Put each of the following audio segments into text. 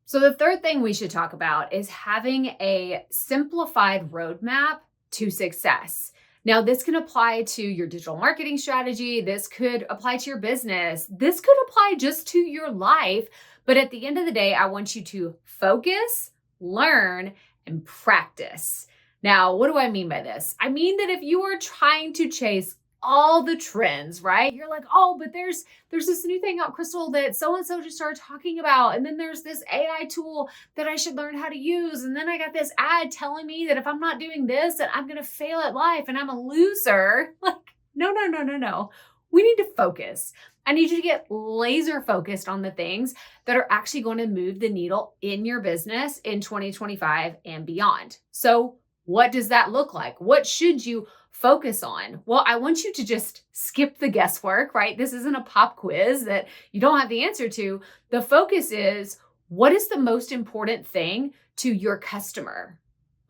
So the third thing we should talk about is having a simplified roadmap to success. Now, this can apply to your digital marketing strategy. This could apply to your business. This could apply just to your life. But at the end of the day, I want you to focus, learn, and practice. Now, what do I mean by this? I mean that if you are trying to chase all the trends, right? You're like, oh, but there's this new thing out, Crystal, that so and so just started talking about. And then there's this AI tool that I should learn how to use. And then I got this ad telling me that if I'm not doing this, that I'm going to fail at life and I'm a loser. Like, no, no, no, no, no. We need to focus. I need you to get laser focused on the things that are actually going to move the needle in your business in 2025 and beyond. So what does that look like? What should you focus on? Well, I want you to just skip the guesswork, right? This isn't a pop quiz that you don't have the answer to. The focus is, what is the most important thing to your customer?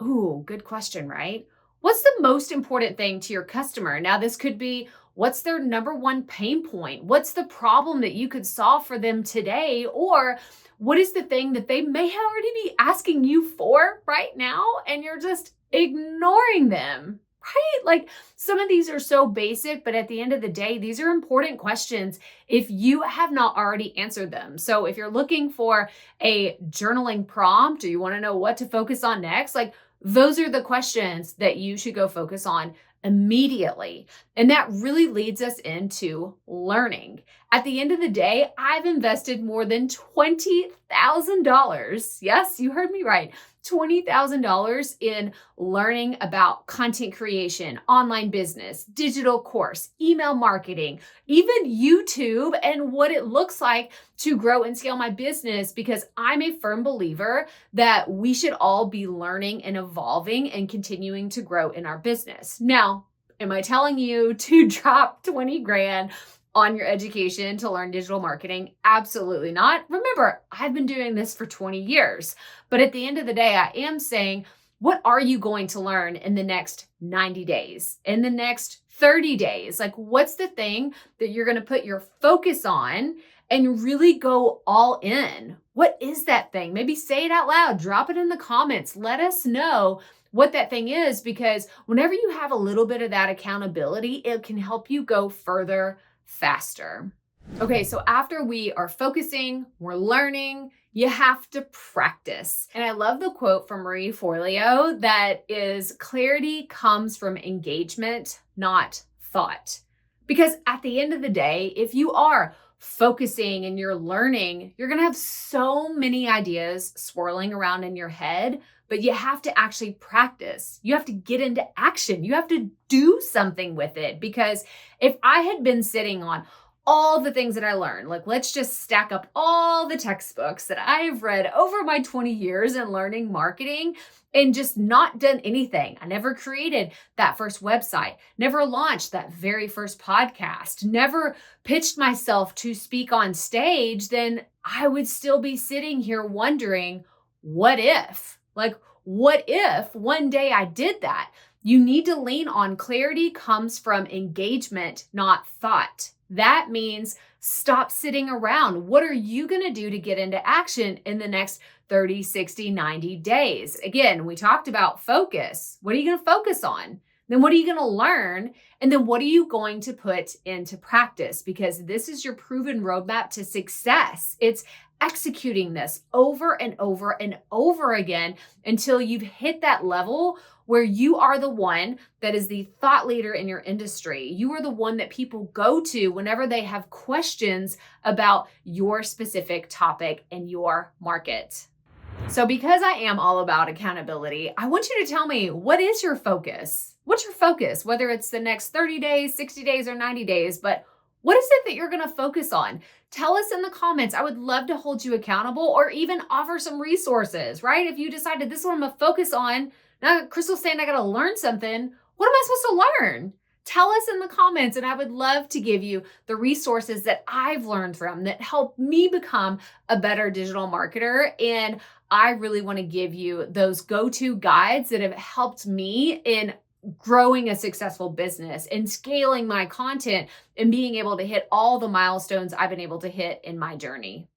Ooh, good question, right? What's the most important thing to your customer? Now, this could be, what's their number one pain point? What's the problem that you could solve for them today? Or what is the thing that they may already be asking you for right now and you're just ignoring them? Right? Like, some of these are so basic, but at the end of the day, these are important questions if you have not already answered them. So if you're looking for a journaling prompt or you want to know what to focus on next, like, those are the questions that you should go focus on immediately. And that really leads us into learning. At the end of the day, I've invested more than $20,000. Yes, you heard me right. $20,000 in learning about content creation, online business, digital course, email marketing, even YouTube, and what it looks like to grow and scale my business, because I'm a firm believer that we should all be learning and evolving and continuing to grow in our business. Now, am I telling you to drop 20 grand on your education to learn digital marketing? Absolutely not. Remember, I've been doing this for 20 years. But at the end of the day, I am saying, what are you going to learn in the next 90 days, in the next 30 days? Like, what's the thing that you're going to put your focus on and really go all in? What is that thing? Maybe say it out loud, drop it in the comments. Let us know what that thing is, because whenever you have a little bit of that accountability, it can help you go further faster. Okay, so after we are focusing, we're learning, you have to practice. And I love the quote from Marie Forleo that is, clarity comes from engagement, not thought. Because at the end of the day, if you are focusing and you're learning, you're going to have so many ideas swirling around in your head, but you have to actually practice. You have to get into action. You have to do something with it. Because if I had been sitting on all the things that I learned, like, let's just stack up all the textbooks that I've read over my 20 years in learning marketing and just not done anything. I never created that first website, never launched that very first podcast, never pitched myself to speak on stage, then I would still be sitting here wondering, what if? Like, what if one day I did that? You need to lean on clarity comes from engagement, not thought. That means stop sitting around. What are you going to do to get into action in the next 30, 60, 90 days? Again, we talked about focus. What are you going to focus on? Then what are you going to learn? And then what are you going to put into practice? Because this is your proven roadmap to success. It's executing this over and over and over again until you've hit that level where you are the one that is the thought leader in your industry. You are the one that people go to whenever they have questions about your specific topic and your market. So because I am all about accountability, I want you to tell me, what is your focus? What's your focus? Whether it's the next 30 days, 60 days, or 90 days, but what is it that you're going to focus on? Tell us in the comments. I would love to hold you accountable or even offer some resources, right? If you decided this is what I'm going to focus on, now Crystal's saying I got to learn something, what am I supposed to learn? Tell us in the comments, and I would love to give you the resources that I've learned from that help me become a better digital marketer. And I really want to give you those go-to guides that have helped me in growing a successful business and scaling my content and being able to hit all the milestones I've been able to hit in my journey.